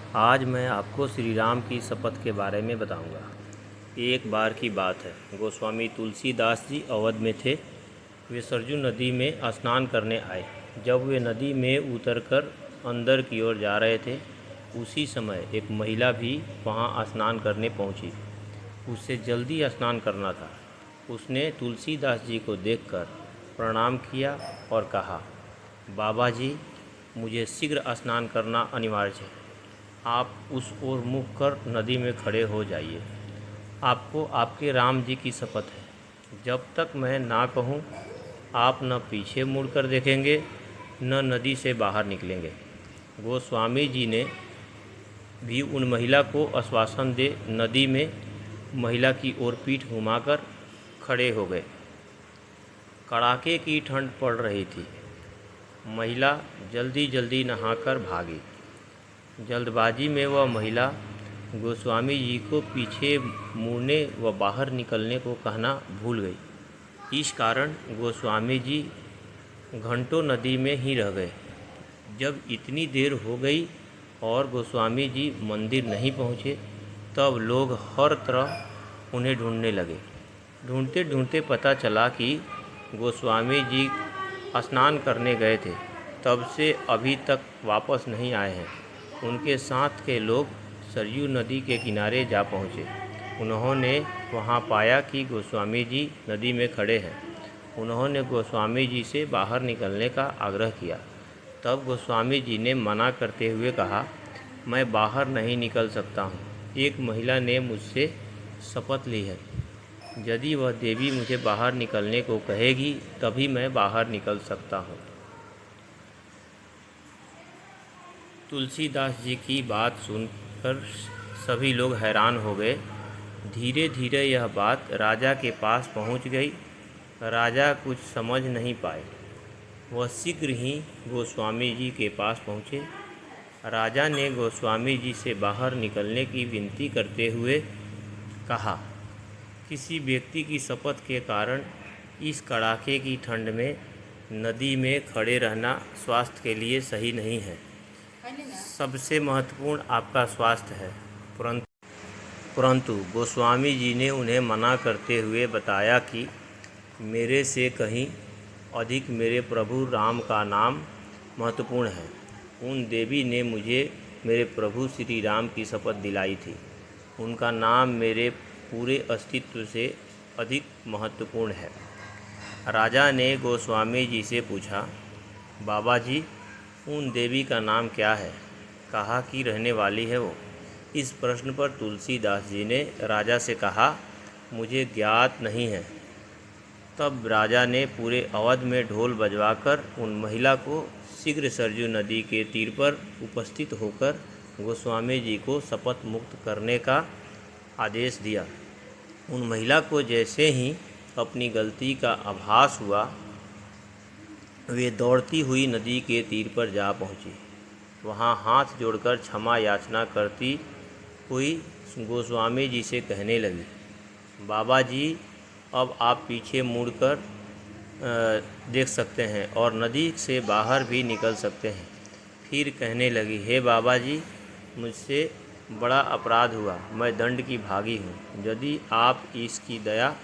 आज मैं आपको श्री राम की शपथ के बारे में बताऊंगा। एक बार की बात है, गोस्वामी तुलसीदास जी अवध में थे। वे सरजू नदी में स्नान करने आए। जब वे नदी में उतरकर अंदर की ओर जा रहे थे, उसी समय एक महिला भी वहां स्नान करने पहुंची। उसे जल्दी स्नान करना था। उसने तुलसीदास जी को देखकर प्रणाम किया और कहा, बाबा जी, मुझे शीघ्र स्नान करना अनिवार्य है। आप उस ओर मुख कर नदी में खड़े हो जाइए। आपको आपके राम जी की शपथ है, जब तक मैं ना कहूँ आप न पीछे मुड़कर देखेंगे न नदी से बाहर निकलेंगे। गोस्वामी जी ने भी उन महिला को आश्वासन दे नदी में महिला की ओर पीठ घुमाकर खड़े हो गए। कड़ाके की ठंड पड़ रही थी। महिला जल्दी जल्दी नहाकर भागी। जल्दबाजी में वह महिला गोस्वामी जी को पीछे मुड़ने व बाहर निकलने को कहना भूल गई। इस कारण गोस्वामी जी घंटों नदी में ही रह गए। जब इतनी देर हो गई और गोस्वामी जी मंदिर नहीं पहुँचे, तब लोग हर तरफ उन्हें ढूंढने लगे। ढूंढते ढूंढते पता चला कि गोस्वामी जी स्नान करने गए थे, तब से अभी तक वापस नहीं आए हैं। उनके साथ के लोग सरयू नदी के किनारे जा पहुँचे। उन्होंने वहाँ पाया कि गोस्वामी जी नदी में खड़े हैं। उन्होंने गोस्वामी जी से बाहर निकलने का आग्रह किया। तब गोस्वामी जी ने मना करते हुए कहा, मैं बाहर नहीं निकल सकता हूँ। एक महिला ने मुझसे शपथ ली है, यदि वह देवी मुझे बाहर निकलने को कहेगी तभी मैं बाहर निकल सकता हूँ। तुलसीदास जी की बात सुनकर सभी लोग हैरान हो गए। धीरे धीरे यह बात राजा के पास पहुंच गई। राजा कुछ समझ नहीं पाए। वह शीघ्र ही गोस्वामी जी के पास पहुँचे। राजा ने गोस्वामी जी से बाहर निकलने की विनती करते हुए कहा, किसी व्यक्ति की शपथ के कारण इस कड़ाके की ठंड में नदी में खड़े रहना स्वास्थ्य के लिए सही नहीं है। सबसे महत्वपूर्ण आपका स्वास्थ्य है। परंतु गोस्वामी जी ने उन्हें मना करते हुए बताया कि मेरे से कहीं अधिक मेरे प्रभु राम का नाम महत्वपूर्ण है। उन देवी ने मुझे मेरे प्रभु श्री राम की शपथ दिलाई थी। उनका नाम मेरे पूरे अस्तित्व से अधिक महत्वपूर्ण है। राजा ने गोस्वामी जी से पूछा, बाबा जी, उन देवी का नाम क्या है? कहाँ की रहने वाली है वो? इस प्रश्न पर तुलसीदास जी ने राजा से कहा, मुझे ज्ञात नहीं है। तब राजा ने पूरे अवध में ढोल बजवाकर उन महिला को शीघ्र सरजू नदी के तीर पर उपस्थित होकर गोस्वामी जी को शपथ मुक्त करने का आदेश दिया। उन महिला को जैसे ही अपनी गलती का आभास हुआ, वे दौड़ती हुई नदी के तीर पर जा पहुँची। वहाँ हाथ जोड़कर क्षमा याचना करती हुई गोस्वामी जी से कहने लगी, बाबा जी, अब आप पीछे मुड़कर देख सकते हैं और नदी से बाहर भी निकल सकते हैं। फिर कहने लगी, हे बाबा जी, मुझसे बड़ा अपराध हुआ, मैं दंड की भागी हूँ। यदि आप इसकी दया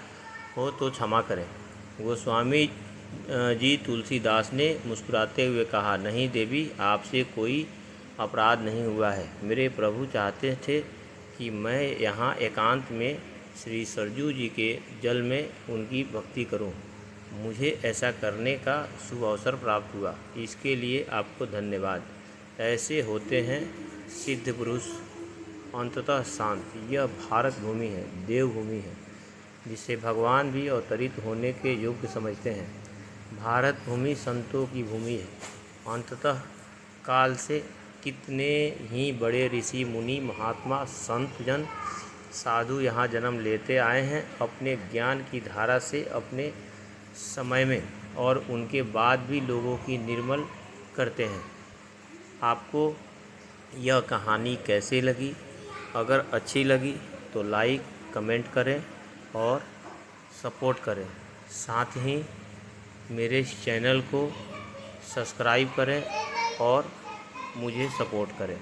हो तो क्षमा करें। गोस्वामी जी तुलसीदास ने मुस्कुराते हुए कहा, नहीं देवी, आपसे कोई अपराध नहीं हुआ है। मेरे प्रभु चाहते थे कि मैं यहाँ एकांत में श्री सरजू जी के जल में उनकी भक्ति करूं। मुझे ऐसा करने का शुभ अवसर प्राप्त हुआ, इसके लिए आपको धन्यवाद। ऐसे होते हैं सिद्ध पुरुष, अंततः शांत। यह भारत भूमि है, देवभूमि है, जिसे भगवान भी अवतरित होने के योग्य समझते हैं। भारत भूमि संतों की भूमि है। अंततः काल से कितने ही बड़े ऋषि मुनि महात्मा संत जन साधु यहाँ जन्म लेते आए हैं अपने ज्ञान की धारा से अपने समय में, और उनके बाद भी लोगों की निर्मल करते हैं। आपको यह कहानी कैसे लगी? अगर अच्छी लगी तो लाइक कमेंट करें और सपोर्ट करें। साथ ही मेरे इस चैनल को सब्सक्राइब करें और मुझे सपोर्ट करें।